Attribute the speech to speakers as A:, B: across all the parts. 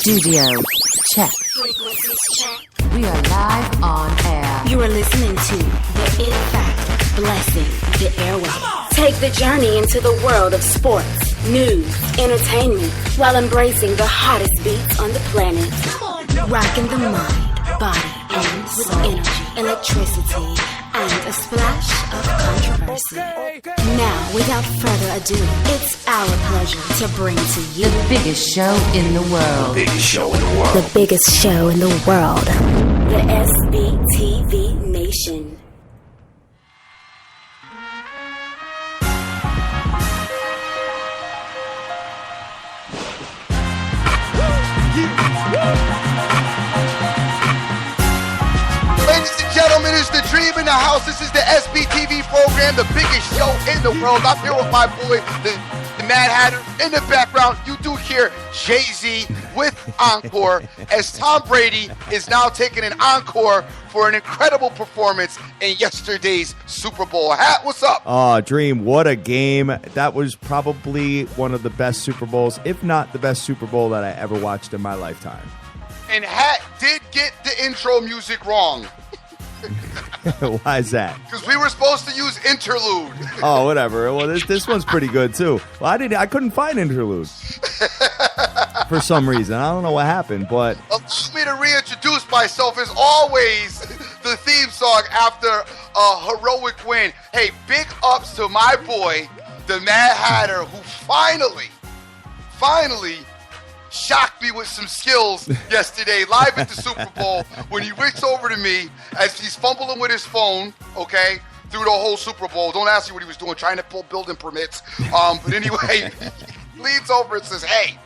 A: Studio. Check.
B: Frequencies check.
A: We are live on air.
B: You are listening to The It Factor, blessing the airwaves. Take the journey into the world of sports, news, entertainment, while embracing the hottest beats on the planet. Rocking the mind, body, and with energy, electricity, and a splash of controversy. Now, without further ado, it's our pleasure to bring to you
A: The biggest show in the world.
C: The biggest show in the world.
B: the biggest show in the world, the SBTV Nation.
D: Ladies and gentlemen, it's the Dream in the House. This is the SBTV program, the biggest show in the world. I'm here with my boy, the Mad Hatter. In the background, you do hear Jay-Z with Encore, as Tom Brady is now taking an encore for an incredible performance in yesterday's Super Bowl. Hat, what's up?
E: Dream, what a game. That was probably one of the best Super Bowls, if not the best Super Bowl that I ever watched in my lifetime.
D: And Hat did get the intro music wrong.
E: Why is that?
D: Because we were supposed to use interlude.
E: Oh, whatever. Well, this one's pretty good too. Well, I couldn't find interlude for some reason. I don't know what happened, but
D: Allow me to reintroduce myself as always. The theme song after a heroic win. Hey, big ups to my boy, the Mad Hatter, who finally shocked me with some skills yesterday live at the Super Bowl when he reached over to me as he's fumbling with his phone, okay, through the whole Super Bowl. Don't ask me what he was doing, trying to pull building permits. But anyway, he leans over and says, hey,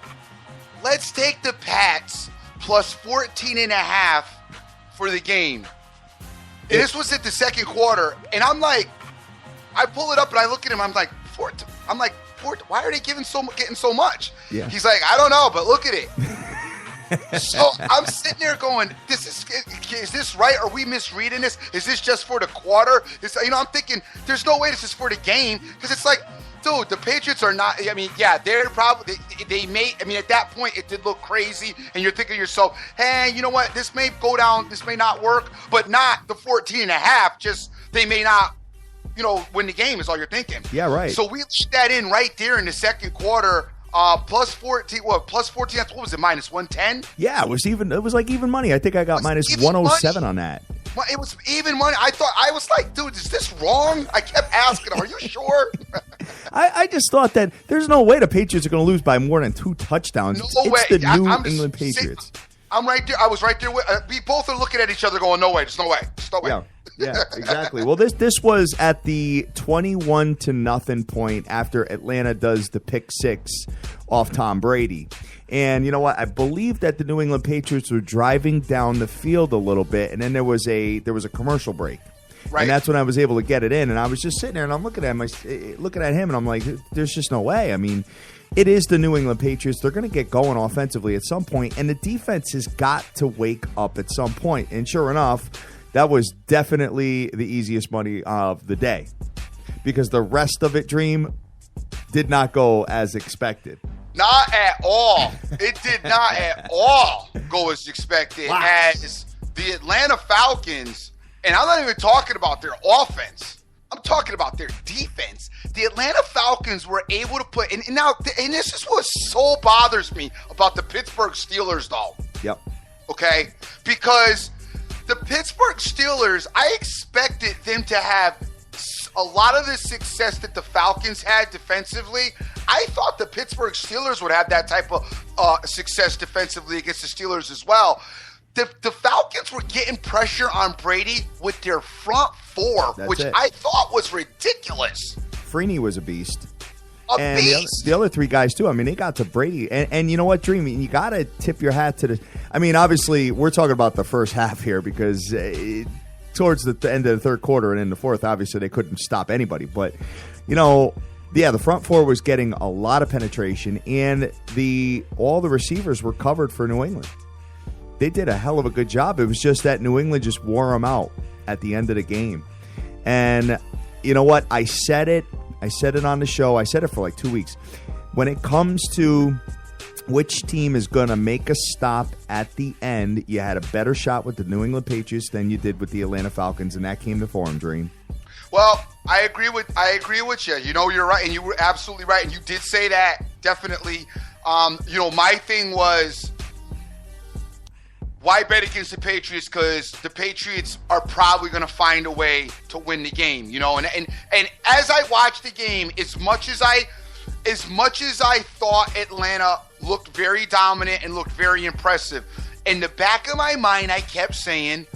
D: let's take the Pats plus 14.5 for the game. And this was at the second quarter, and I'm like, I pull it up and I look at him, I'm like, why are they getting so much?
E: Yeah.
D: He's like, I don't know, but look at it. So I'm sitting there going, is this right? Are we misreading this? Is this just for the quarter? I'm thinking there's no way this is for the game, because it's like, dude, the Patriots are not. I mean, yeah, they're probably they may. I mean, at that point, it did look crazy, and you're thinking to yourself, hey, you know what? This may go down. This may not work, but not the 14.5. Just they may not. Win the game is all you're thinking.
E: Yeah, right.
D: So we put that in right there in the second quarter. Plus 14. What? Plus 14. What was it? Minus 110.
E: yeah, it was even. It was like even money. I think I got minus 107 on that.
D: Well, it was even money. I was like, dude, is this wrong? I kept asking him, are you sure?
E: I just thought that there's no way the Patriots are going to lose by more than 2 touchdowns.
D: No
E: it's
D: way.
E: the New England Patriots.
D: I'm right there. I was right there. We both are looking at each other going, no way. There's no way. There's no way.
E: Yeah, exactly. Well, this was at the 21-0 point after Atlanta does the pick six off Tom Brady. And you know what? I believe that the New England Patriots were driving down the field a little bit, and then there was a commercial break. Right. And that's when I was able to get it in. And I was just sitting there, and I'm looking at him, and I'm like, there's just no way. I mean, it is the New England Patriots. They're going to get going offensively at some point, and the defense has got to wake up at some point. And sure enough, that was definitely the easiest money of the day, because the rest of it, Dream, did not go as expected.
D: Not at all. It did not at all go as expected.
E: Wow.
D: As the Atlanta Falcons, and I'm not even talking about their offense. I'm talking about their defense. The Atlanta Falcons were able to put, and this is what so bothers me about the Pittsburgh Steelers, though.
E: Yep.
D: Okay? Because the Pittsburgh Steelers, I expected them to have a lot of the success that the Falcons had defensively. I thought the Pittsburgh Steelers would have that type of success defensively against the Steelers as well. The Falcons were getting pressure on Brady with their front four, which I thought was ridiculous.
E: Freeney was a beast.
D: And beast.
E: The other three guys, too. I mean, they got to Brady. And you know what, Dream? You got to tip your hat to the – I mean, obviously, we're talking about the first half here because towards the end of the third quarter and in the fourth, obviously, they couldn't stop anybody. But, the front four was getting a lot of penetration, and all the receivers were covered for New England. They did a hell of a good job. It was just that New England just wore them out at the end of the game. And you know what? I said it on the show. I said it for like 2 weeks. When it comes to which team is going to make a stop at the end. You had a better shot with the New England Patriots than you did with the Atlanta Falcons, and that came to form, Dream.
D: Well, I agree with you. You know, you're right, and you were absolutely right, and you did say that, definitely. My thing was, why bet against the Patriots? Because the Patriots are probably going to find a way to win the game, you know. And as I watched the game, as much as I thought Atlanta looked very dominant and looked very impressive, in the back of my mind, I kept saying,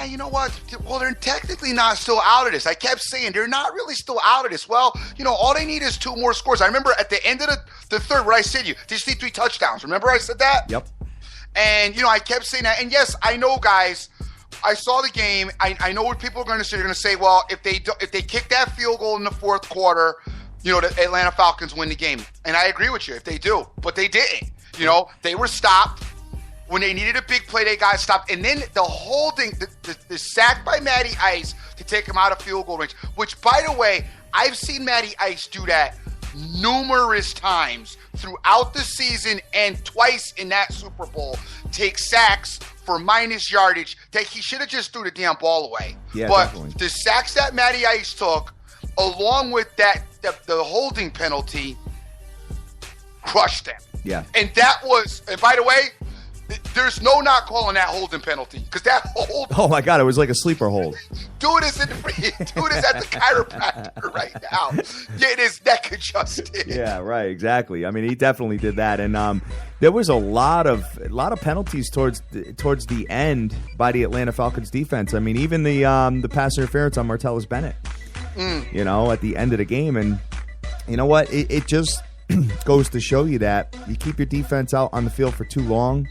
D: you know what? Well, they're technically not still out of this. I kept saying they're not really still out of this. Well, you know, all they need is 2 more scores. I remember at the end of the third where I said they just need 3 touchdowns. Remember I said that?
E: Yep.
D: And, you know, I kept saying that. And, yes, I know, guys, I saw the game. I know what people are going to say. They're going to say, well, if they kick that field goal in the fourth quarter, you know, the Atlanta Falcons win the game. And I agree with you if they do. But they didn't. You know, they were stopped. When they needed a big play, they got stopped. And then the holding, the sack by Matty Ice to take him out of field goal range, which, by the way, I've seen Matty Ice do that numerous times throughout the season and twice in that Super Bowl, take sacks for minus yardage that he should have just threw the damn ball away.
E: Yeah,
D: but
E: definitely.
D: The sacks that Matty Ice took, along with the holding penalty, crushed them.
E: Yeah.
D: And that was, and by the way, there's no not calling that holding penalty because that hold.
E: Oh my God, it was like a sleeper hold.
D: Dude is at the chiropractor right now. Get his neck adjusted.
E: Yeah, right, exactly. I mean, he definitely did that, and there was a lot of penalties towards the end by the Atlanta Falcons defense. I mean, even the pass interference on Martellus Bennett. You know, at the end of the game, and you know what? It just goes to show you that you keep your defense out on the field for too long,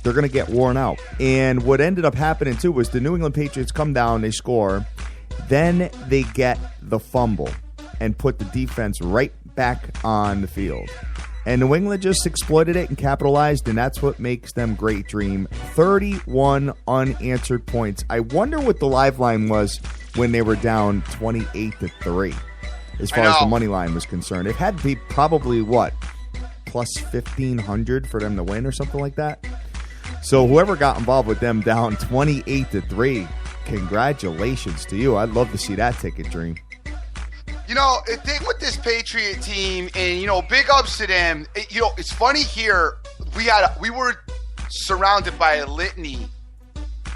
E: they're going to get worn out. And what ended up happening, too, was the New England Patriots come down, they score, then they get the fumble and put the defense right back on the field. And New England just exploited it and capitalized, and that's what makes them great, Dream. 31 unanswered points. I wonder what the live line was when they were down 28-3. As far as the money line was concerned, it had to be probably plus 1,500 for them to win or something like that. So whoever got involved with them down 28-3, congratulations to you. I'd love to see that ticket, Dream.
D: You know, the thing with this Patriot team, and you know, big ups to them. You know, it's funny here. We were surrounded by a litany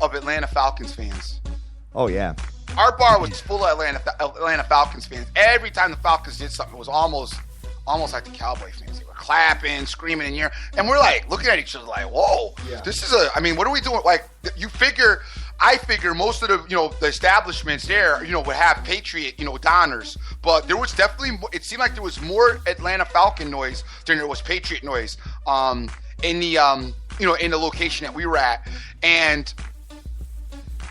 D: of Atlanta Falcons fans.
E: Oh yeah.
D: Our bar was full of Atlanta Falcons fans. Every time the Falcons did something, it was almost like the Cowboy fans. They were clapping, screaming in the air. And we're like looking at each other like, whoa, This is what are we doing? Like, I figure most of the establishments there, would have Patriot, donors. But there was definitely, it seemed like there was more Atlanta Falcon noise than there was Patriot noise in the location that we were at. And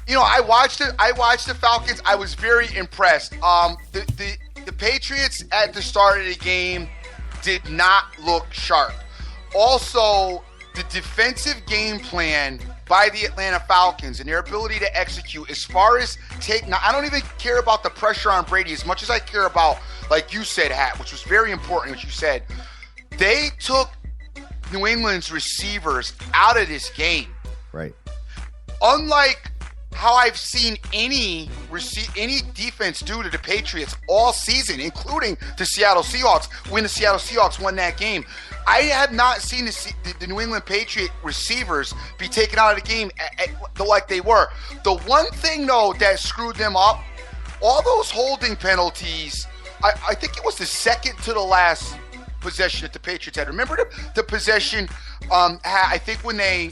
D: I watched the Falcons. I was very impressed. The Patriots at the start of the game did not look sharp. Also, the defensive game plan by the Atlanta Falcons and their ability to execute as far as now, I don't even care about the pressure on Brady as much as I care about, like you said, Hat, which was very important, what you said. They took New England's receivers out of this game. Right. Unlike how I've seen any defense do to the Patriots all season, including the Seattle Seahawks, when the Seattle Seahawks won that game. I have not seen the New England Patriot receivers be taken out of the game like they were. The one thing, though, that screwed them up, all those holding penalties, I think it was the second to the last possession that the Patriots had. Remember the possession, I think when they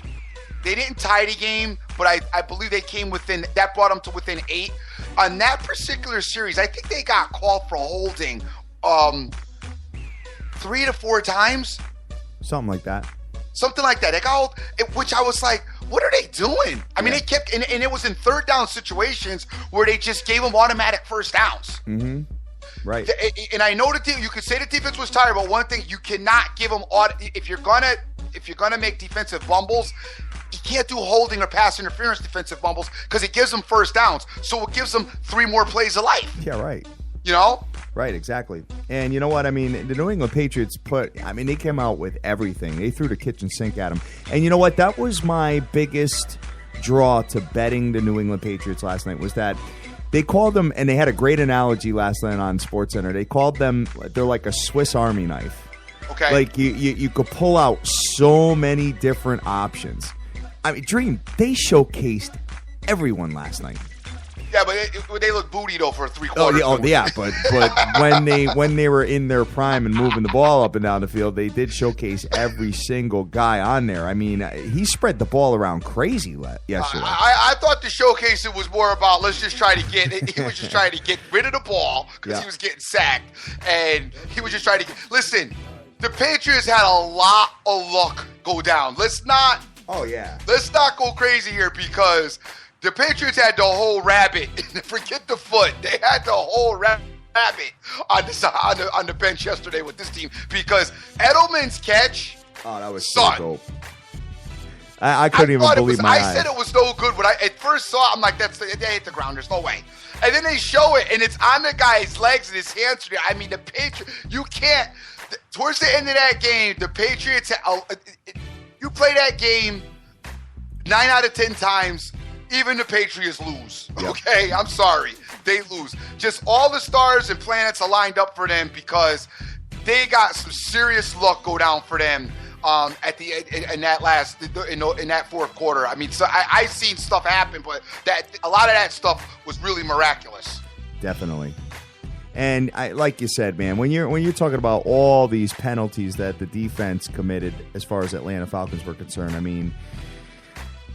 D: didn't tie the game, but I believe they came within, that brought them to within 8. On that particular series, I think they got called for holding 3 to 4 times.
E: Something like that.
D: Something like that. They got which I was like, what are they doing? I mean, they kept, and it was in third down situations where they just gave them automatic first downs.
E: Mm-hmm. Right.
D: And I know you could say the defense was tired, but one thing, you cannot give them if you're gonna make defensive fumbles, you can't do holding or pass interference defensive fumbles because it gives them first downs. So it gives them 3 more plays of life.
E: Yeah, right.
D: You know?
E: Right, exactly. And you know what? I mean, the New England Patriots they came out with everything. They threw the kitchen sink at them. And you know what? That was my biggest draw to betting the New England Patriots last night, was that they called them, and they had a great analogy last night on SportsCenter. They called them, they're like a Swiss Army knife.
D: Okay.
E: Like you could pull out so many different options. I mean, Dream, they showcased everyone last night.
D: Yeah, but they look booty though for 3 quarters.
E: But when they were in their prime and moving the ball up and down the field, they did showcase every single guy on there. I mean, he spread the ball around crazy yesterday.
D: I thought the showcase it was more about he was just trying to get rid of the ball because he was getting sacked, and he was just trying to listen. The Patriots had a lot of luck go down. Let's not go crazy here because the Patriots had the whole rabbit. Forget the foot. They had the whole rabbit on the bench yesterday with this team because Edelman's catch.
E: Oh, that was so dope. I couldn't even believe my eyes.
D: I said it was so good. When I at first saw it, I'm like, they hit the ground. There's no way. And then they show it, and it's on the guy's legs and his hands. I mean, the Patriots, you can't. Towards the end of that game, the Patriots, you play that game 9 out of 10 times, even the Patriots lose.
E: Yep.
D: Okay? I'm sorry. They lose. Just all the stars and planets are lined up for them because they got some serious luck go down for them in that fourth quarter. I mean, so I seen stuff happen, but a lot of that stuff was really miraculous.
E: Definitely. And like you said, man, when you're talking about all these penalties that the defense committed as far as Atlanta Falcons were concerned, I mean,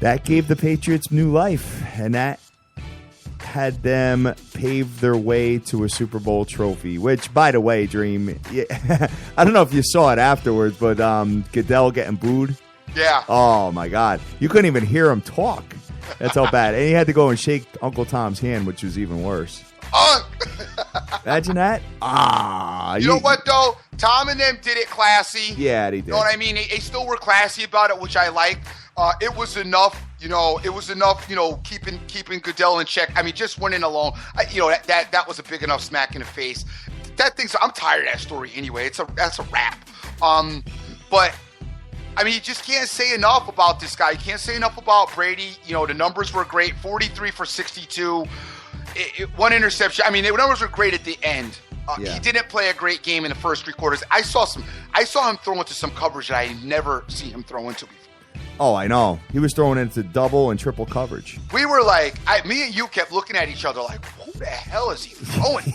E: that gave the Patriots new life, and that had them pave their way to a Super Bowl trophy, which, by the way, Dream, I don't know if you saw it afterwards, but Goodell getting booed.
D: Yeah.
E: Oh, my God. You couldn't even hear him talk. That's how bad. And he had to go and shake Uncle Tom's hand, which was even worse. Imagine that.
D: You know what, though? Tom and them did it classy.
E: Yeah, they did.
D: You know what I mean? They still were classy about it, which I like. It was enough, keeping Goodell in check. I mean, just winning alone, that was a big enough smack in the face. I'm tired of that story anyway. That's a wrap. But I mean, you just can't say enough about this guy. You can't say enough about Brady. The numbers were great. 43 for 62. One interception. I mean, the numbers were great at the end. He didn't play a great game in the first 3 quarters. I saw him throw into some coverage that I never seen him throw into before.
E: Oh, I know. He was throwing into double and triple coverage.
D: We were like, me and you kept looking at each other like, who the hell is he throwing?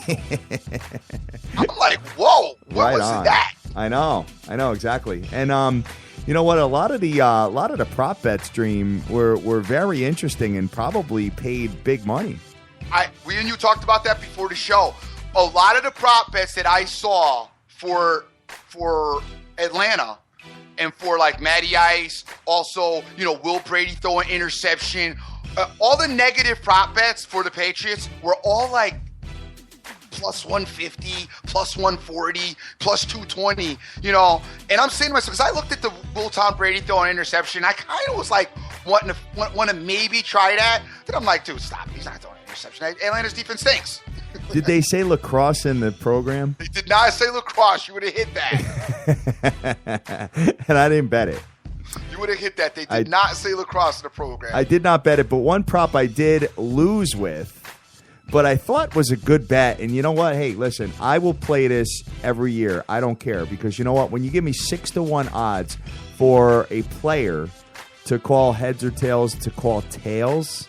D: I'm like, whoa, what was that?
E: I know, exactly. And you know what? A lot of the prop bets, Dream, were very interesting and probably paid big money.
D: We and you talked about that before the show. A lot of the prop bets that I saw for Atlanta and for like Matty Ice, also, Will Brady throwing interception, all the negative prop bets for the Patriots were all like plus 150, plus 140, plus 220, and I'm saying to myself, because I looked at the Will Tom Brady throwing interception, I kind of was like want to maybe try that. Then I'm like, dude, stop. He's not throwing an interception. Atlanta's defense stinks.
E: Did they say lacrosse in the program?
D: They did not say lacrosse. You would have hit that.
E: And I didn't bet it.
D: You would have hit that. They did not say lacrosse in the program.
E: I did not bet it, but one prop I did lose with, but I thought was a good bet. And you know what? Hey, listen, I will play this every year. I don't care, because you know what? When you give me 6-1 odds for a player to call heads or tails to call tails,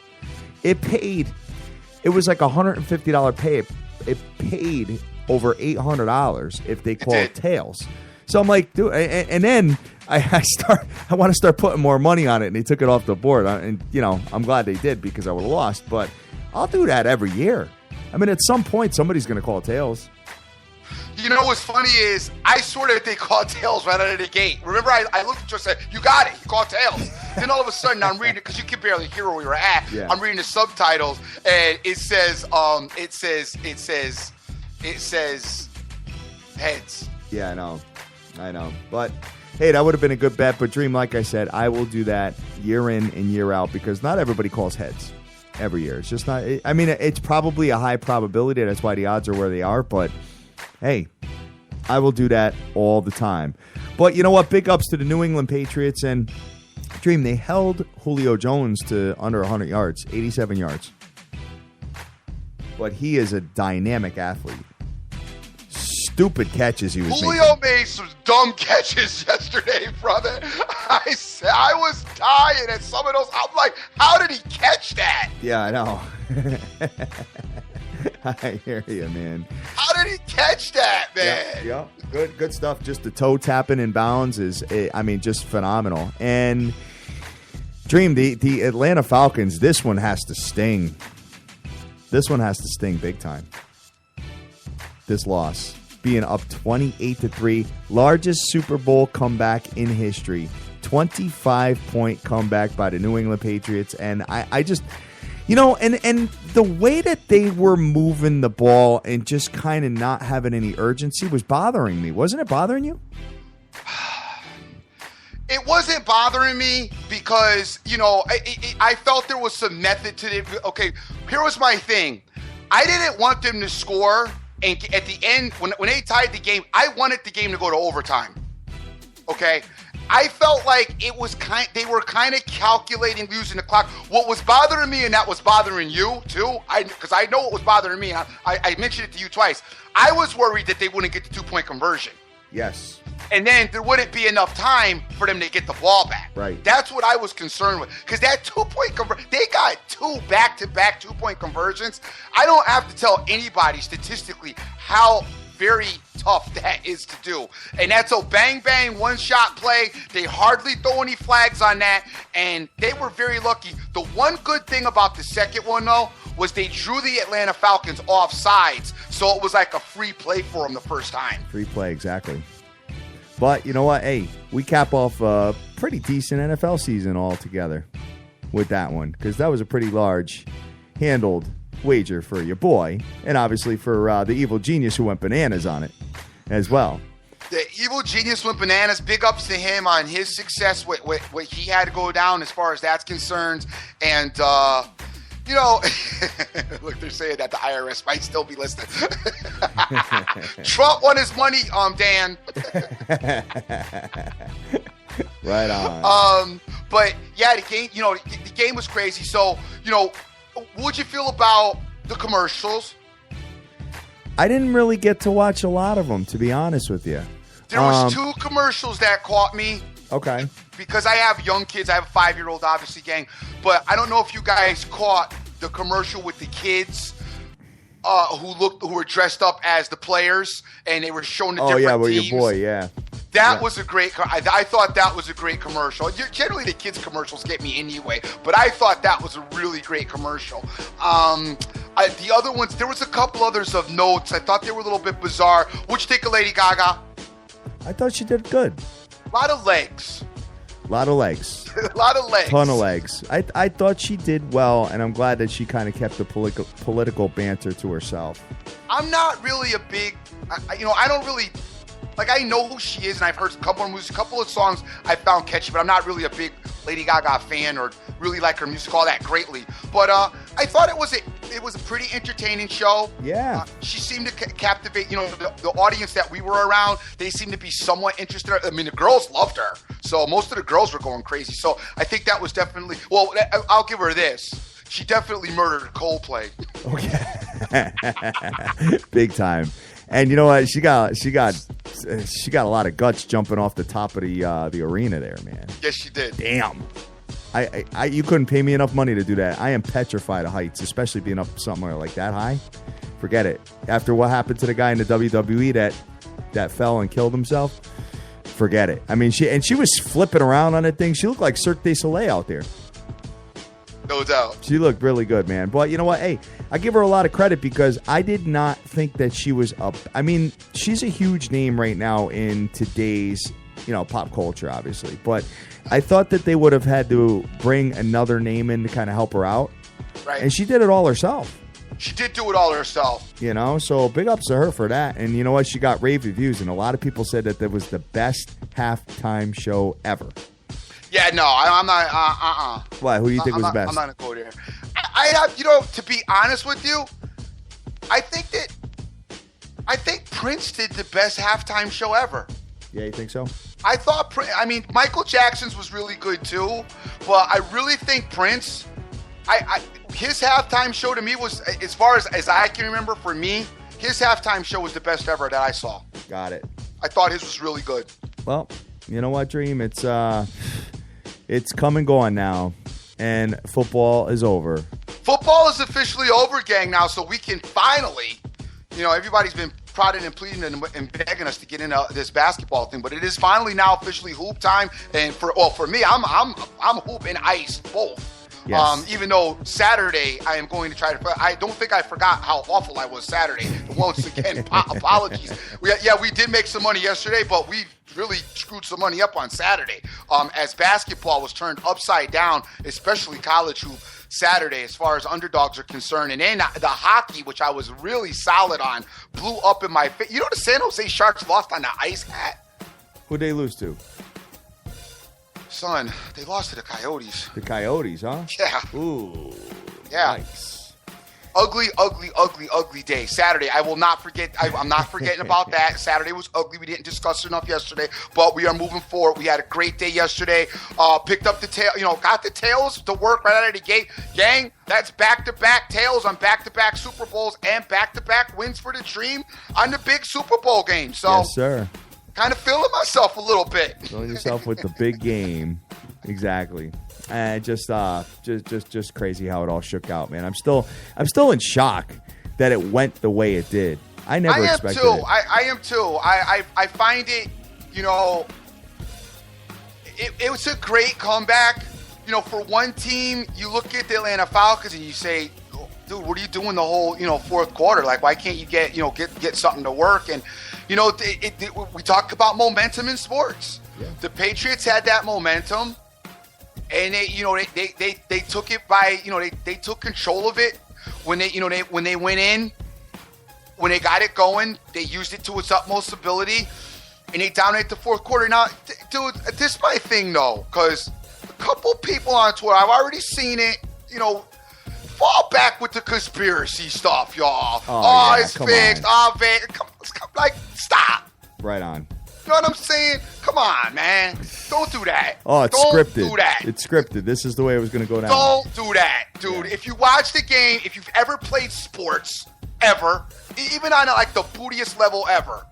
E: it was like $150 pay. It paid over $800 if they called tails. So I'm like, dude, and then I want to start putting more money on it, and they took it off the board. And I'm glad they did, because I would have lost. But I'll do that every year. I mean, at some point, somebody's going to call tails.
D: You know what's funny is I swear that they called tails right out of the gate. Remember, I looked at you and said, you got it. You called tails. Then all of a sudden I'm reading it, because you can barely hear where we were at. Yeah. I'm reading the subtitles, and it says heads.
E: Yeah, I know. But hey, that would have been a good bet. But Dream, like I said, I will do that year in and year out, because not everybody calls heads. every year. It's just not. I mean, it's probably a high probability. That's why the odds are where they are. But hey, I will do that all the time. But you know what? Big ups to the New England Patriots and Dream. They held Julio Jones to under 100 yards, 87 yards. But he is a dynamic athlete. Stupid catches he was making.
D: Julio made some dumb catches yesterday, brother. I was dying at some of those. I'm like, how did he catch that?
E: Yeah, I know. I hear you, man.
D: How did he catch that, man?
E: Yeah. Good stuff. Just the toe tapping in bounds is, I mean, just phenomenal. And Dream, the Atlanta Falcons, this one has to sting. This one has to sting big time. This loss. Being up 28-3, largest Super Bowl comeback in history. 25-point comeback by the New England Patriots. And I just, you know, and the way that they were moving the ball and just kind of not having any urgency was bothering me. Wasn't it bothering you?
D: It wasn't bothering me because, you know, I felt there was some method to it. Okay, here was my thing. I didn't want them to score. And at the end, when they tied the game, I wanted the game to go to overtime. Okay? I felt like it was they were kind of calculating losing the clock. What was bothering me, and that was bothering you too, because I know what was bothering me. I mentioned it to you twice. I was worried that they wouldn't get the 2-point conversion.
E: Yes.
D: And then there wouldn't be enough time for them to get the ball back.
E: Right.
D: That's what I was concerned with. Because that 2-point conversion, they got 2 back-to-back 2-point conversions. I don't have to tell anybody statistically how very tough that is to do. And that's a bang-bang, one-shot play. They hardly throw any flags on that. And they were very lucky. The one good thing about the second one, though, was they drew the Atlanta Falcons off sides. So it was like a free play for them the first time.
E: Free play, exactly. But you know what? Hey, we cap off a pretty decent NFL season altogether with that one because that was a pretty large handled wager for your boy and obviously for the evil genius who went bananas on it as well.
D: The evil genius went bananas. Big ups to him on his success, what he had to go down as far as that's concerned. And, you know, look, they're saying that the IRS might still be listening. Trump won his money, Dan.
E: Right on.
D: But yeah, the game, you know, the game was crazy. So, you know, what'd you feel about the commercials?
E: I didn't really get to watch a lot of them, to be honest with you.
D: There was 2 commercials that caught me.
E: Okay.
D: Because I have young kids. I have a 5-year-old, obviously, gang. But I don't know if you guys caught the commercial with the kids who were dressed up as the players, and they were showing the different teams.
E: Oh, yeah, well, your boy, yeah.
D: That was a great – I thought that was a great commercial. Generally, the kids' commercials get me anyway, but I thought that was a really great commercial. The other ones, there was a couple others of notes. I thought they were a little bit bizarre. What'd you think of Lady Gaga?
E: I thought she did good.
D: A lot of legs.
E: A lot of legs.
D: A lot of legs.
E: Ton of legs. I thought she did well, and I'm glad that she kind of kept the political banter to herself.
D: I'm not really a big, I don't really, like, I know who she is, and I've heard a couple of movies, a couple of songs I found catchy, but I'm not really a big Lady Gaga fan or really like her music all that greatly. But I thought it was a pretty entertaining show.
E: Yeah.
D: She seemed to captivate, you know, the audience that we were around. They seemed to be somewhat interested. I mean, the girls loved her. So most of the girls were going crazy. So I think that was definitely, well, I'll give her this. She definitely murdered Coldplay.
E: Okay. Big time. And you know what? She got a lot of guts jumping off the top of the arena there, man.
D: Yes, she did.
E: Damn. You couldn't pay me enough money to do that. I am petrified of heights, especially being up somewhere like that high. Forget it. After what happened to the guy in the WWE that fell and killed himself, forget it. I mean, she was flipping around on that thing. She looked like Cirque du Soleil out there.
D: No doubt.
E: She looked really good, man. But you know what? Hey, I give her a lot of credit because I did not think that she was up. I mean, she's a huge name right now in today's, pop culture, obviously. But I thought that they would have had to bring another name in to kind of help her out.
D: Right.
E: And she did it all herself.
D: She did do it all herself.
E: So big ups to her for that. And you know what? She got rave reviews, and a lot of people said that was the best halftime show ever.
D: Yeah, no, I'm not.
E: Why? Who do you think was the best?
D: I'm not going to go there. to be honest with you, I think Prince did the best halftime show ever.
E: Yeah, you think so?
D: I thought, Michael Jackson's was really good too, but I really think Prince, his halftime show to me was, as far as I can remember, for me, his halftime show was the best ever that I saw.
E: Got it.
D: I thought his was really good.
E: Well, you know what, Dream? It's come and gone now, and football is over.
D: Football is officially over, gang, now, so we can finally, everybody's been prodding and pleading and begging us to get into this basketball thing, but it is finally now officially hoop time. And for me, I'm hoop and ice both.
E: Yes.
D: Even though Saturday I am going to try to. I don't think I forgot how awful I was Saturday. Once again, apologies. We did make some money yesterday, but we really screwed some money up on Saturday. As basketball was turned upside down, especially college hoop Saturday, as far as underdogs are concerned, and then the hockey, which I was really solid on, blew up in my face. You know, the San Jose Sharks lost on the ice hat.
E: Who'd they lose to?
D: Son, they lost to the Coyotes.
E: The Coyotes, huh?
D: Yeah.
E: Ooh.
D: Yeah.
E: Nice.
D: Ugly day. Saturday. I will not forget. I'm not forgetting about that. Saturday was ugly. We didn't discuss it enough yesterday, but we are moving forward. We had a great day yesterday. Picked up the tail. Got the tails to work right out of the gate. Gang, that's back-to-back tails on back-to-back Super Bowls and back-to-back wins for the Dream on the big Super Bowl game. So,
E: yes, sir.
D: Kind of feeling myself a little bit.
E: Feeling yourself with the big game. Exactly. And just crazy how it all shook out, man. I'm still in shock that it went the way it did. I never expected it.
D: I am too. I find it, it was a great comeback. For one team, you look at the Atlanta Falcons and you say, dude, what are you doing the whole, fourth quarter? Like, why can't you get something to work? And, we talk about momentum in sports. Yeah. The Patriots had that momentum, and they took it by, they took control of it when they went in, when they got it going, they used it to its utmost ability, and they dominated the fourth quarter. Now, dude, this is my thing though, because a couple people on Twitter, I've already seen it, fall back with the conspiracy stuff, y'all.
E: Yeah,
D: it's fixed. Stop.
E: Right on.
D: You know what I'm saying? Come on, man. Don't do that.
E: Oh, it's
D: Don't
E: scripted.
D: do that.
E: It's scripted. This is the way it was going to go down.
D: Don't do that, dude. Yeah. If you watch the game, if you've ever played sports, ever, even on like the bootiest level ever,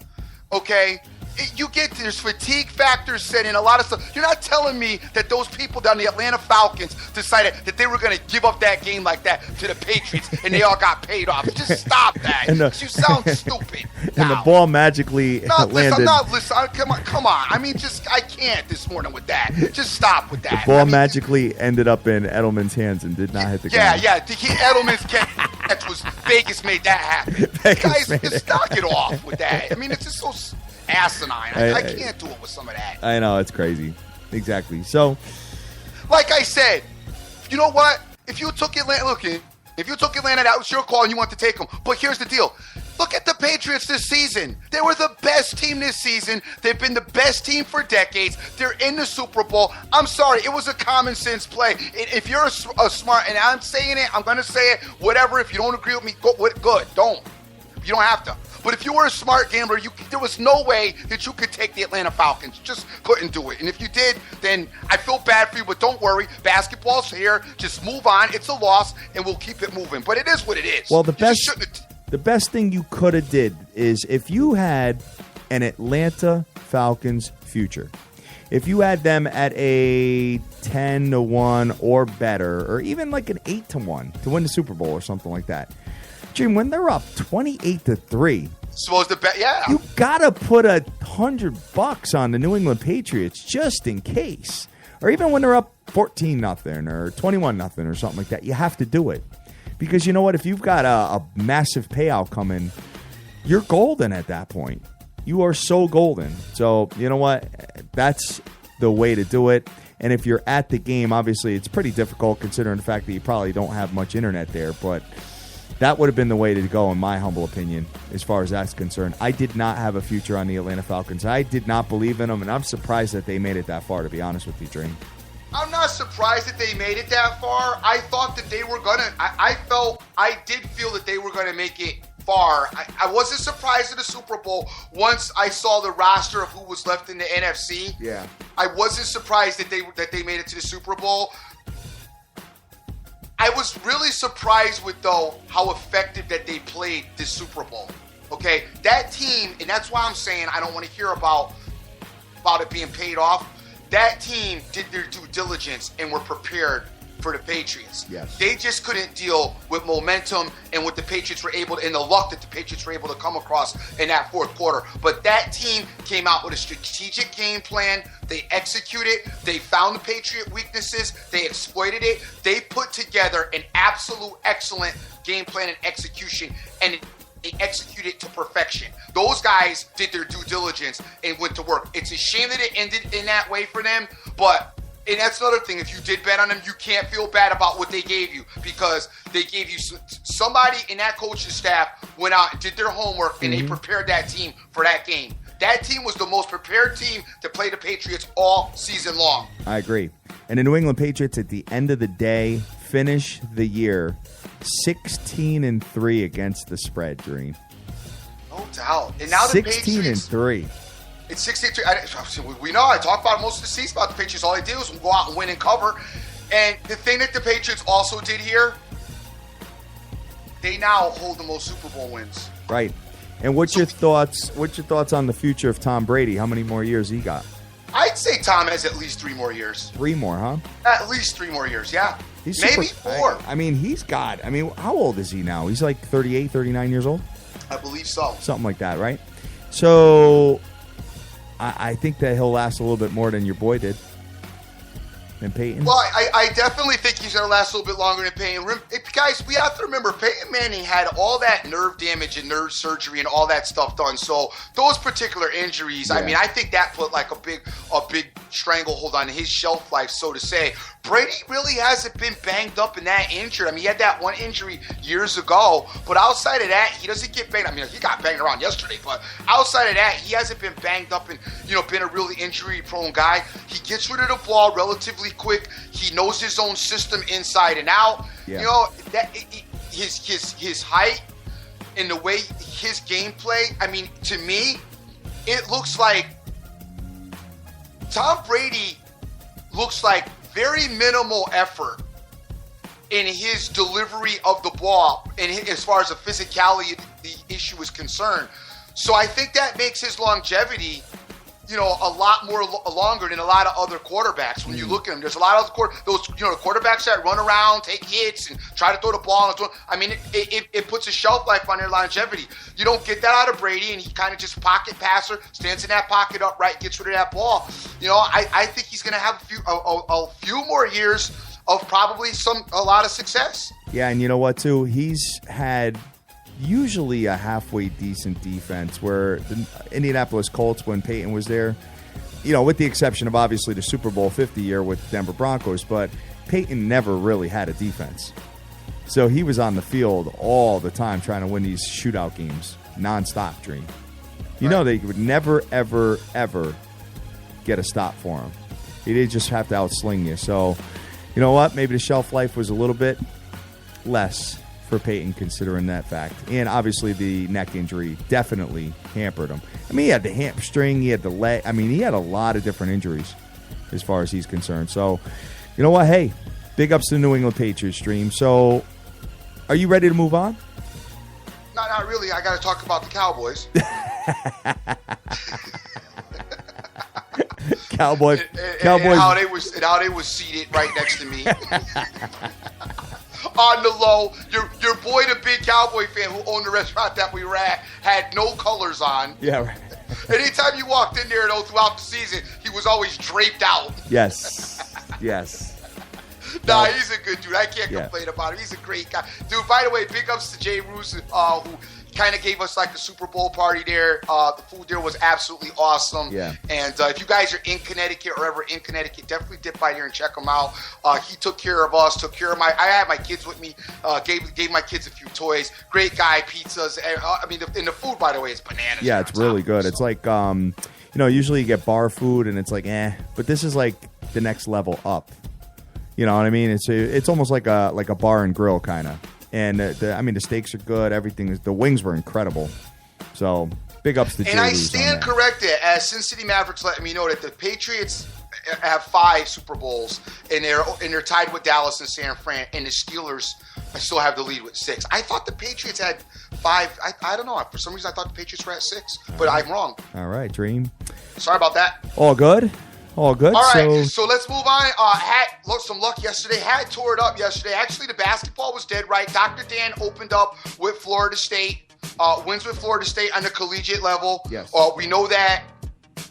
D: okay? There's fatigue factors set in, a lot of stuff. You're not telling me that those people down the Atlanta Falcons decided that they were going to give up that game like that to the Patriots and they all got paid off. Just stop that. You sound stupid.
E: And the ball magically landed.
D: I'm not listening. Come on. I can't this morning with that. Just stop with that.
E: The ball magically ended up in Edelman's hands and did not hit the ground.
D: Yeah. Edelman's catch was Vegas made that happen. Guys, just knock it off with that. It's just so asinine. I can't do it with some of that.
E: I know, it's crazy. Exactly. So,
D: like I said, you know what? If you took Atlanta, that was your call and you want to take them. But here's the deal. Look at the Patriots this season. They were the best team this season. They've been the best team for decades. They're in the Super Bowl. I'm sorry. It was a common sense play. If you're a smart, and I'm saying it, I'm going to say it, whatever. If you don't agree with me, good. Don't. You don't have to. But if you were a smart gambler, there was no way that you could take the Atlanta Falcons. Just couldn't do it. And if you did, then I feel bad for you, but don't worry. Basketball's here. Just move on. It's a loss, and we'll keep it moving. But it is what it is.
E: Well, the best thing you could have did is if you had an Atlanta Falcons future, if you had them at a 10-1 or better, or even like an 8-1 to win the Super Bowl or something like that, Jim, when they're up 28-3,
D: supposed to bet, yeah,
B: you gotta put $100 on the New England Patriots just in case, or even when they're up 14-0 or 21-0 or something like that. You have to do it because you know what? If you've got a massive payout coming, you're golden at that point. You are so golden. So you know what? That's the way to do it. And if you're at the game, obviously it's pretty difficult considering the fact that you probably don't have much internet there, but that would have been the way to go, in my humble opinion, as far as that's concerned. I did not have a future on the Atlanta Falcons. I did not believe in them, and I'm surprised that they made it that far, to be honest with you, Dream.
D: I'm not surprised that they made it that far. I thought that they were gonna. I did feel that they were gonna make it far. I wasn't surprised at the Super Bowl once I saw the roster of who was left in the NFC.
E: Yeah.
D: I wasn't surprised that they made it to the Super Bowl. I was really surprised with, though, how effective that they played this Super Bowl. Okay, that team, and that's why I'm saying I don't want to hear about it being paid off. That team did their due diligence and were prepared for the Patriots.
E: Yes.
D: They just couldn't deal with momentum and what the Patriots were able to, and the luck that the Patriots were able to come across in that fourth quarter. But that team came out with a strategic game plan. They executed. They found the Patriot weaknesses. They exploited it. They put together an absolute excellent game plan and execution, and they executed to perfection. Those guys did their due diligence and went to work. It's a shame that it ended in that way for them, but, and that's another thing, if you did bet on them, you can't feel bad about what they gave you, because they gave you somebody in that coaching staff went out and did their homework, and they prepared that team for that game. That team was the most prepared team to play the Patriots all season long.
E: I agree. And the New England Patriots, at the end of the day, finish the year 16-3 against the spread, Dream.
D: No doubt. And now the Patriots
E: 16-3.
D: It's 16-3. We know. I talk about it most of the season about the Patriots. All they do is go out and win and cover. And the thing that the Patriots also did here, they now hold the most Super Bowl wins.
E: Right. And what's your thoughts? What's your thoughts on the future of Tom Brady? How many more years he got?
D: I'd say Tom has at least 3 more years.
E: 3 more, huh?
D: At least 3 more years, yeah.
E: He's
D: maybe
E: super,
D: 4.
E: I mean, how old is he now? He's like 38, 39 years old?
D: I believe so.
E: Something like that, right? So I think that he'll last a little bit more than your boy did. And Peyton?
D: Well, I definitely think he's going to last a little bit longer than Peyton. Guys, we have to remember, Peyton Manning had all that nerve damage and nerve surgery and all that stuff done. So those particular injuries,
E: yeah.
D: I mean, I think that put like a big stranglehold on his shelf life, so to say. Brady really hasn't been banged up and that injured. I mean, he had that one injury years ago, but outside of that, he doesn't get banged. I mean, he got banged around yesterday, but outside of that, he hasn't been banged up and, been a really injury-prone guy. He gets rid of the ball relatively quick. He knows his own system inside and out.
E: Yeah.
D: His height and the way his gameplay, I mean, to me, it looks like Tom Brady looks like very minimal effort in his delivery of the ball, and as far as the physicality of the issue is concerned. So I think that makes his longevity, a lot more longer than a lot of other quarterbacks. When you look at them, there's a lot of those quarterbacks that run around, take hits, and try to throw the ball. I mean, it puts a shelf life on their longevity. You don't get that out of Brady, and he kind of just pocket passer, stands in that pocket upright, gets rid of that ball. I think he's going to have a few more years of probably a lot of success.
E: Yeah, and you know what, too? He's had usually a halfway decent defense, where the Indianapolis Colts, when Peyton was there, with the exception of obviously the Super Bowl 50 year with Denver Broncos, but Peyton never really had a defense. So he was on the field all the time trying to win these shootout games, nonstop, Dream. They would never, ever, ever get a stop for him. He did just have to outsling you. So, you know what? Maybe the shelf life was a little bit less for Peyton, considering that fact. And obviously the neck injury definitely hampered him. I mean, he had the hamstring, he had the leg. I mean, he had a lot of different injuries as far as he's concerned. So, you know what? Hey, big ups to the New England Patriots, Dream. So, are you ready to move on?
D: No, not really. I got to talk about the Cowboys.
E: Cowboys.
D: And how they was seated right next to me. On the low, your boy, the big Cowboy fan who owned the restaurant that we were at, had no colors on.
E: Yeah, right.
D: Anytime you walked in there, though, throughout the season, he was always draped out.
E: Yes.
D: Nah, he's a good dude. I can't complain about him. He's a great guy. Dude, by the way, big ups to Jay Roos, who kind of gave us like the Super Bowl party there. The food there was absolutely awesome.
E: Yeah.
D: And if you guys are in Connecticut or ever in Connecticut, definitely dip by there and check him out. He took care of us, I had my kids with me, gave my kids a few toys. Great guy, pizzas. And the food, by the way, is bananas.
E: Yeah, it's really good. It's like, usually you get bar food and it's like, but this is like the next level up. You know what I mean? It's almost like a bar and grill kind of. And the steaks are good. Everything. The wings were incredible. So big ups to Jay
D: And I
E: Lee's
D: stand
E: on that.
D: corrected, as Cincinnati Mavericks letting me know that the Patriots have 5 Super Bowls, and they're tied with Dallas and San Fran, and the Steelers still have the lead with 6. I thought the Patriots had 5. I don't know. For some reason, I thought the Patriots were at 6, but I'm wrong.
E: All right, Dream.
D: Sorry about that.
E: All good. All good.
D: All right, so let's move on. Some luck yesterday. Hat tore it up yesterday. Actually, the basketball was dead right. Dr. Dan opened up with Florida State. Wins with Florida State on the collegiate level.
E: Yes.
D: We know that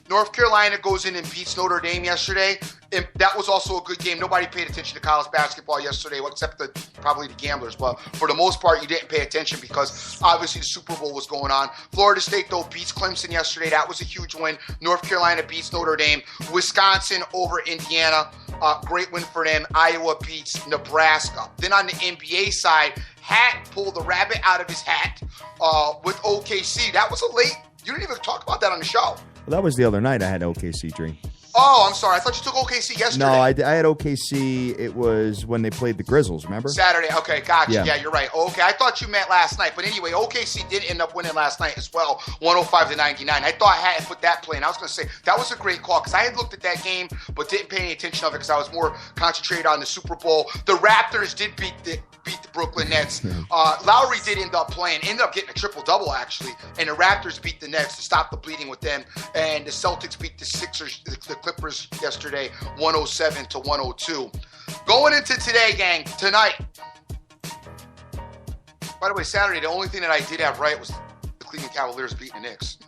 D: North Carolina goes in and beats Notre Dame yesterday. And that was also a good game. Nobody paid attention to college basketball yesterday, except probably the gamblers. But for the most part, you didn't pay attention because obviously the Super Bowl was going on. Florida State, though, beats Clemson yesterday. That was a huge win. North Carolina beats Notre Dame. Wisconsin over Indiana. Great win for them. Iowa beats Nebraska. Then on the NBA side, Hat pulled the rabbit out of his hat with OKC. That was a late. You didn't even talk about that on the show.
E: Well, that was the other night I had OKC, Dream.
D: Oh, I'm sorry. I thought you took OKC yesterday.
E: No, I had OKC. It was when they played the Grizzlies, remember?
D: Saturday. Okay, gotcha.
E: Yeah.
D: Yeah, you're right. Okay, I thought you meant last night. But anyway, OKC did end up winning last night as well, 105-99. I thought I had put that play, and I was going to say that was a great call because I had looked at that game but didn't pay any attention of it because I was more concentrated on the Super Bowl. The Raptors did beat the Brooklyn Nets. Lowry did end up playing, ended up getting a triple-double, actually, and the Raptors beat the Nets to stop the bleeding with them, and the Celtics beat the Sixers, the Clippers yesterday, 107-102. Going into today, gang, tonight. By the way, Saturday, the only thing that I did have right was the Cleveland Cavaliers beating the Knicks.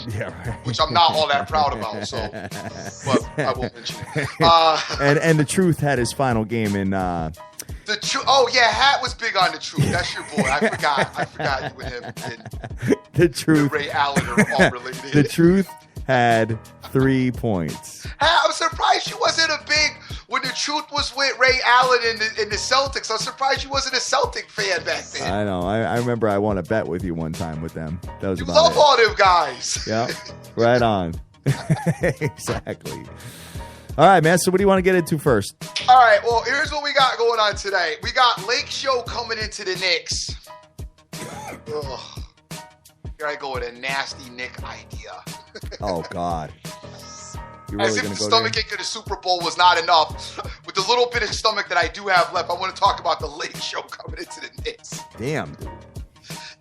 E: Yeah, right.
D: Which I'm not all that proud about, so, but I won't mention it.
E: And the Truth had his final game in...
D: Oh, yeah, Hat was big on the Truth. That's your boy. I forgot you and him and
E: the Truth.
D: Ray Allen are all related.
E: The Truth had 3 points.
D: I'm surprised you wasn't when the Truth was with Ray Allen in the Celtics. I'm surprised you wasn't a Celtic fan back then.
E: I know. I remember I won a bet with you one time with them. That was
D: You
E: about
D: love
E: it.
D: all them guys.
E: Yeah, right on. Exactly. All right, man. So what do you want to get into first?
D: All right, well, here's what we got going on today. We got Lake Show coming into the Knicks. Ugh. Here I go with a nasty Nick idea.
E: Oh, God. You
D: As
E: really
D: if
E: going
D: the
E: to go
D: stomach ache of the Super Bowl was not enough. With the little bit of stomach that I do have left, I want to talk about the Lake Show coming into the Knicks.
E: there? Damn, dude.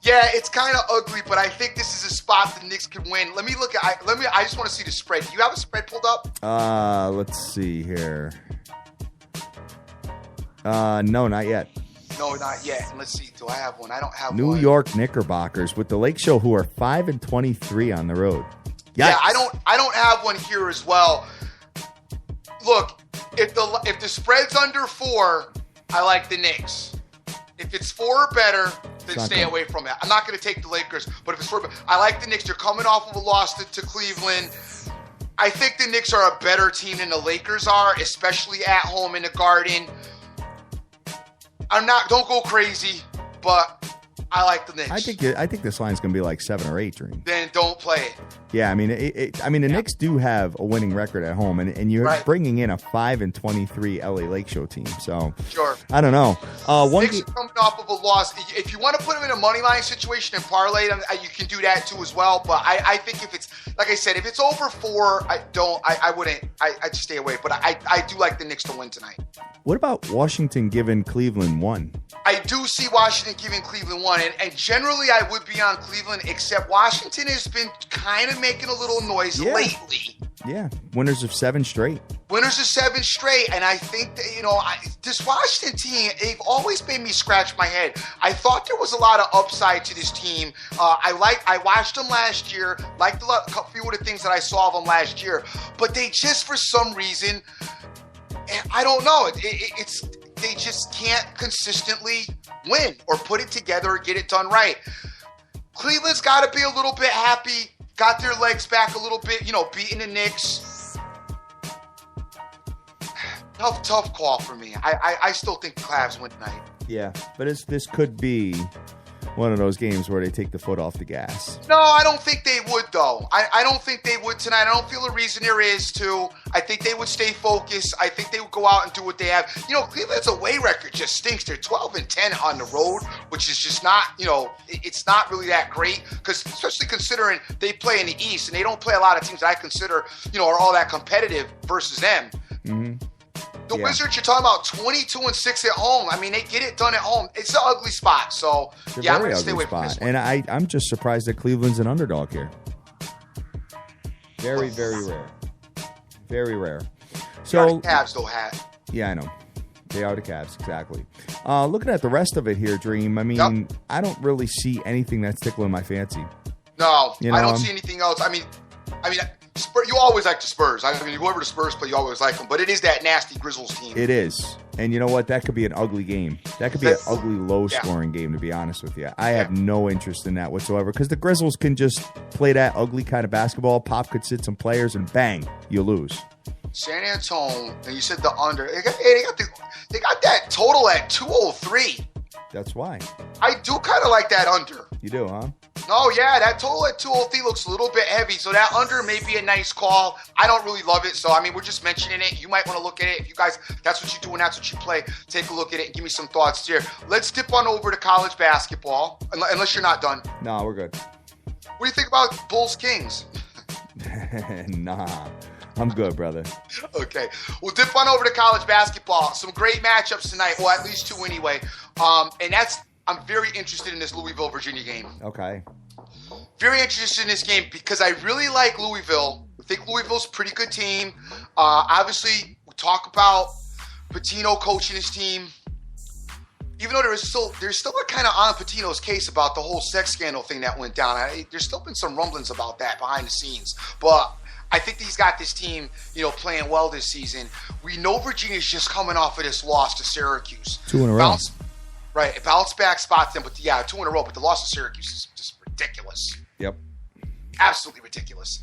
D: Yeah, it's kind of ugly, but I think this is a spot the Knicks can win. Let me look at. I just want to see the spread. Do you have a spread pulled up?
E: Let's see here. No, not yet.
D: No, not yet. And let's see. Do I have one? I don't have one.
E: New York Knickerbockers with the Lake Show, who are 5-23 on the road. Yikes.
D: Yeah, I don't have one here as well. Look, if the spread's under 4, I like the Knicks. If it's 4 or better, then stay away from it. I'm not going to take the Lakers, but if it's 4 or better, I like the Knicks. They're coming off of a loss to Cleveland. I think the Knicks are a better team than the Lakers are, especially at home in the Garden. Don't go crazy, but I like the Knicks.
E: I think this line's going to be like 7 or 8, Dream.
D: Then don't play it.
E: Yeah, I mean, the Knicks do have a winning record at home, and you're bringing in a 5-23 LA Lake Show team. So
D: Sure.
E: I don't know.
D: Knicks are coming off of a loss. If you want to put them in a money line situation and parlay them, you can do that too as well. But I think if it's, like I said, if it's over 4, I wouldn't. I just stay away. But I do like the Knicks to win tonight.
E: What about Washington giving Cleveland 1?
D: I do see Washington giving Cleveland 1, and generally I would be on Cleveland, except Washington has been kind of making a little noise lately.
E: Yeah, winners of 7 straight.
D: Winners of 7 straight, and I think that, this Washington team, they've always made me scratch my head. I thought there was a lot of upside to this team. I watched them last year, liked a few of the things that I saw of them last year, but they just, for some reason, I don't know, they just can't consistently win or put it together or get it done right. Cleveland's got to be a little bit happy, got their legs back a little bit, beating the Knicks. Tough call for me. I still think the Cavs win tonight.
E: Yeah, but this could be one of those games where they take the foot off the gas.
D: No, I don't think they would, though. I don't think they would tonight. I don't feel a reason there is to. I think they would stay focused. I think they would go out and do what they have. Cleveland's away record just stinks. They're 12-10 on the road, which is just not, it's not really that great, because especially considering they play in the East, and they don't play a lot of teams that I consider, are all that competitive versus them.
E: Mm-hmm.
D: The Wizards, you're talking about 22-6 at home. I mean, they get it done at home. It's an ugly spot. So, I'm going to stay away from this one.
E: And I'm just surprised that Cleveland's an underdog here. Very, very rare. Very rare. So,
D: the Cavs, though, hat.
E: Yeah, I know. They are the Cavs, exactly. Looking at the rest of it here, Dream, I mean, I don't really see anything that's tickling my fancy.
D: No, I don't see anything else. I mean, you always like the Spurs. I mean, whoever the Spurs play, you always like them. But it is that nasty Grizzlies team.
E: It is. And you know what? That could be an ugly game. That could be an ugly, low-scoring game, to be honest with you. I have no interest in that whatsoever, because the Grizzlies can just play that ugly kind of basketball. Pop could sit some players, and bang, you lose.
D: San Antonio, and you said the under. They got that total at 203.
E: That's why.
D: I do kind of like that under.
E: You do, huh?
D: Oh, yeah, that total at 203 looks a little bit heavy, so that under may be a nice call. I don't really love it, so, I mean, we're just mentioning it. You might want to look at it. If you guys, that's what you do and that's what you play, take a look at it and give me some thoughts here. Let's dip on over to college basketball, unless you're not done.
E: No, we're good.
D: What do you think about Bulls-Kings?
E: Nah, I'm good, brother.
D: Okay, we'll dip on over to college basketball. Some great matchups tonight, well, at least two anyway, and I'm very interested in this Louisville-Virginia game.
E: Okay.
D: Very interested in this game because I really like Louisville. I think Louisville's a pretty good team. Obviously, we talk about Pitino coaching his team. Even though there's still a kind of on Pitino's case about the whole sex scandal thing that went down. There's still been some rumblings about that behind the scenes. But I think he's got this team, playing well this season. We know Virginia's just coming off of this loss to Syracuse.
E: 2 in a row.
D: Right, it bounced back spots them, but 2 in a row. But the loss to Syracuse is just ridiculous.
E: Yep.
D: Absolutely ridiculous.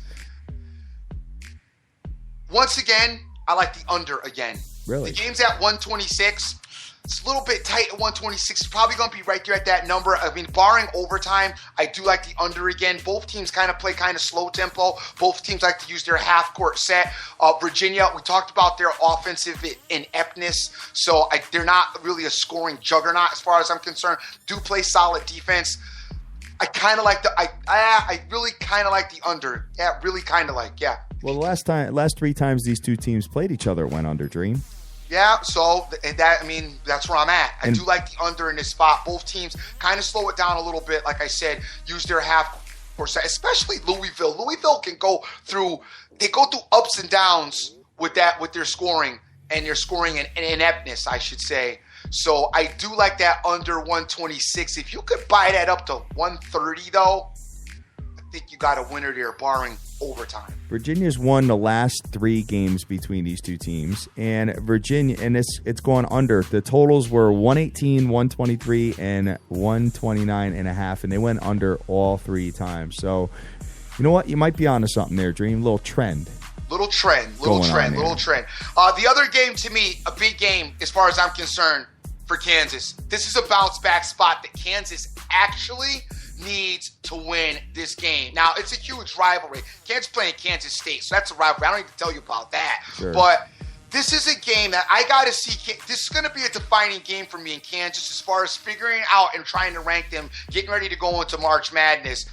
D: Once again, I like the under again.
E: Really?
D: The game's at 126. It's a little bit tight at 126. It's probably going to be right there at that number. I mean, barring overtime, I do like the under again. Both teams kind of play kind of slow tempo. Both teams like to use their half-court set. Virginia, we talked about their offensive ineptness, so they're not really a scoring juggernaut as far as I'm concerned. Do play solid defense. I kind of like I really kind of like the under. Yeah, really kind of like, yeah.
E: Well, the last 3 times these two teams played each other went under, Dream.
D: Yeah, so that's where I'm at. I do like the under in this spot. Both teams kind of slow it down a little bit. Like I said, use their half-court set, especially Louisville. Louisville can go through ups and downs with their scoring and their scoring and ineptness, I should say. So I do like that under 126. If you could buy that up to 130, though, I think you got a winner there, barring overtime.
E: Virginia's won the last 3 games between these two teams, and it's gone under. The totals were 118, 123, and 129.5, and they went under all 3 times. So, you know what? You might be onto something there, Dream. Little trend.
D: Little trend. The other game, to me, a big game as far as I'm concerned for Kansas. This is a bounce back spot that Kansas actually needs to win this game. Now, it's a huge rivalry. Kansas playing Kansas State, so that's a rivalry. I don't need to tell you about that.
E: Sure.
D: But this is a game that I got to see. This is going to be a defining game for me in Kansas as far as figuring out and trying to rank them, getting ready to go into March Madness.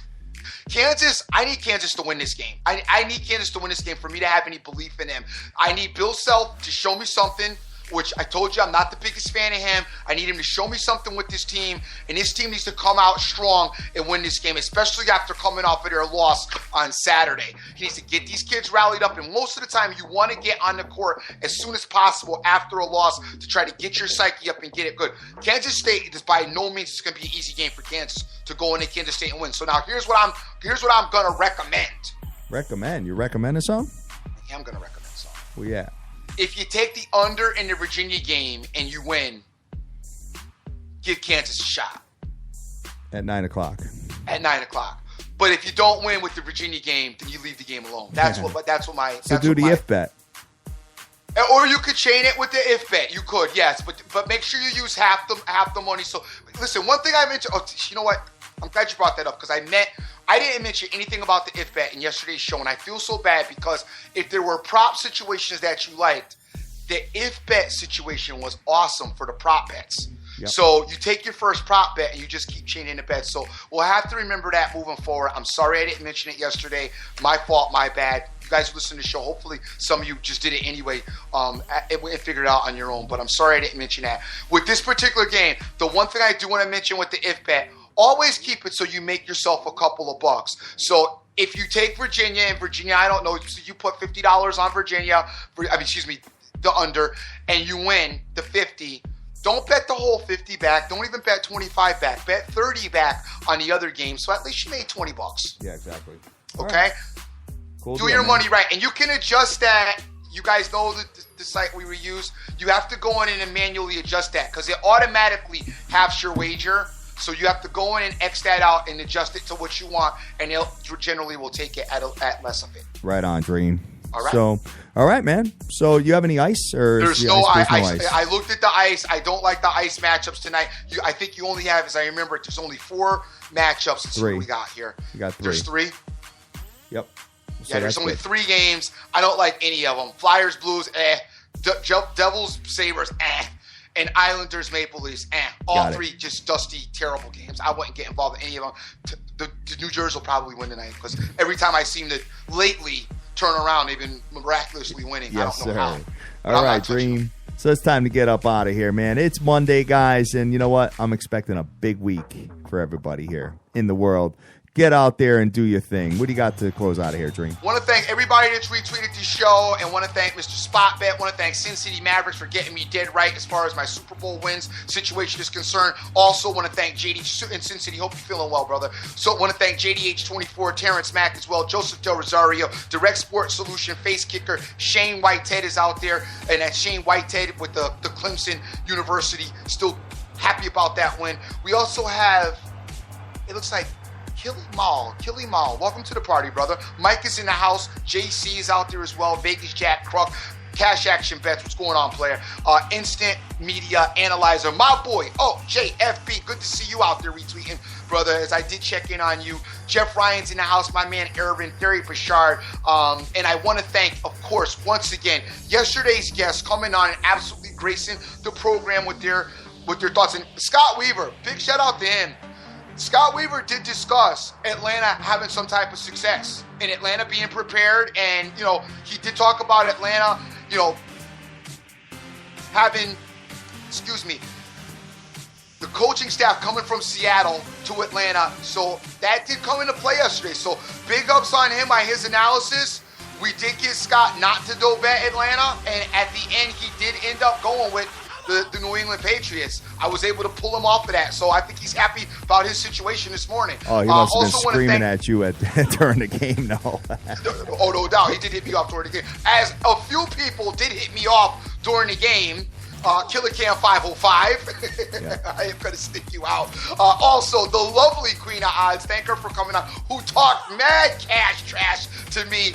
D: Kansas, I need Kansas to win this game. I need Kansas to win this game for me to have any belief in them. I need Bill Self to show me something, which I told you I'm not the biggest fan of him. I need him to show me something with this team, and this team needs to come out strong and win this game, especially after coming off of their loss on Saturday. He needs to get these kids rallied up, and most of the time you want to get on the court as soon as possible after a loss to try to get your psyche up and get it good. Kansas State is by no means going to be an easy game for Kansas to go into Kansas State and win. So now here's what I'm going to recommend.
E: Recommend? You recommend a song?
D: I am going to recommend a song.
E: Well, yeah.
D: If you take the under in the Virginia game and you win, give Kansas a shot.
E: At 9 o'clock.
D: At 9 o'clock. But if you don't win with the Virginia game, then you leave the game alone. That's what my.
E: So do the if bet.
D: Or you could chain it with the if bet. You could, yes, but make sure you use half the money. So listen, one thing I mentioned. Oh, you know what? I'm glad you brought that up because I didn't mention anything about the if bet in yesterday's show, and I feel so bad because if there were prop situations that you liked, the if bet situation was awesome for the prop bets. Yep. So you take your first prop bet and you just keep chaining the bets. So we'll have to remember that moving forward. I'm sorry I didn't mention it yesterday. My fault, my bad. You guys listen to the show. Hopefully some of you just did it anyway and figured it out on your own. But I'm sorry I didn't mention that. With this particular game, the one thing I do want to mention with the if bet, always keep it so you make yourself a couple of bucks. So if you take Virginia, I don't know, so you put $50 on Virginia, the under, and you win the 50. Don't bet the whole 50 back. Don't even bet 25 back. Bet 30 back on the other game, so at least you made $20.
E: Yeah, exactly.
D: Okay?
E: Right. Cool
D: Do
E: deal,
D: your
E: man.
D: money right. And you can adjust that. You guys know the site we reuse. You have to go in and manually adjust that because it automatically halves your wager. So you have to go in and X that out and adjust it to what you want, and it generally will take it at less of it.
E: Right on, Dream.
D: All right.
E: So, all right, man. So you have any ice? Or
D: There's
E: the
D: no
E: ice?
D: ice. I looked at the ice. I don't like the ice matchups tonight. I think you only have, as I remember, there's only 4 matchups. Let's see what we got here.
E: You got 3.
D: There's 3?
E: Yep. So
D: yeah, there's only
E: good.
D: 3 games. I don't like any of them. Flyers, Blues, Devils, Sabres, and Islanders, Maple Leafs, All 3 just dusty, terrible games. I wouldn't get involved in any of them. The New Jersey will probably win tonight because every time I seem to lately turn around, they've been miraculously winning.
E: Yes,
D: I don't know
E: sir.
D: how.
E: All right, Dream. So it's time to get up out of here, man. It's Monday, guys, and you know what? I'm expecting a big week for everybody here in the world. Get out there and do your thing. What do you got to close out of here, Dream?
D: Want to thank everybody that's retweeted the show, and want to thank Mr. Spotbet. Want to thank Sin City Mavericks for getting me dead right as far as my Super Bowl wins situation is concerned. Also want to thank JD in Sin City. Hope you're feeling well, brother. So want to thank JDH24, Terrence Mack as well, Joseph Del Rosario, Direct Sports Solution, Face Kicker, Shane Whitehead is out there, and that's Shane Whitehead with the Clemson University. Still happy about that win. We also have, it looks like, Killy Mall. Welcome to the party, brother. Mike is in the house. JC is out there as well. Vegas Jack Kruk. Cash Action Bets. What's going on, player? Instant Media Analyzer. My boy. Oh, JFB. Good to see you out there retweeting, brother, as I did check in on you. Jeff Ryan's in the house. My man, Ervin, Terry Bashard. And I want to thank, of course, once again, yesterday's guests coming on and absolutely gracing the program with their thoughts. And Scott Weaver, big shout out to him. Scott Weaver did discuss Atlanta having some type of success and Atlanta being prepared. And, he did talk about Atlanta, having, the coaching staff coming from Seattle to Atlanta. So that did come into play yesterday. So big ups on him by his analysis. We did get Scott not to go bet Atlanta. And at the end, he did end up going with the New England Patriots. I was able to pull him off of that, so I think he's happy about his situation this morning.
E: Oh, he must have been screaming at you during the game, no.
D: Oh, no doubt. He did hit me off during the game. As a few people did hit me off during the game. Killer Cam 505. Yeah. I am going to stick you out. Also, the lovely Queen of Odds, thank her for coming on, who talked mad cash trash to me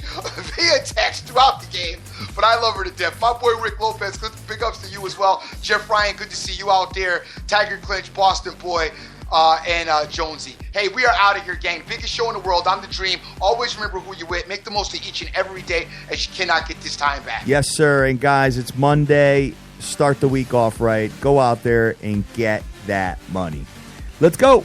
D: via text throughout the game. But I love her to death. My boy Rick Lopez, big ups to you as well. Jeff Ryan, good to see you out there. Tiger Clinch, Boston boy, and Jonesy. Hey, we are out of here, gang. Biggest show in the world. I'm the Dream. Always remember who you're with. Make the most of each and every day, as you cannot get this time back.
E: Yes, sir. And guys, it's Monday. Start the week off right. Go out there and get that money. Let's go.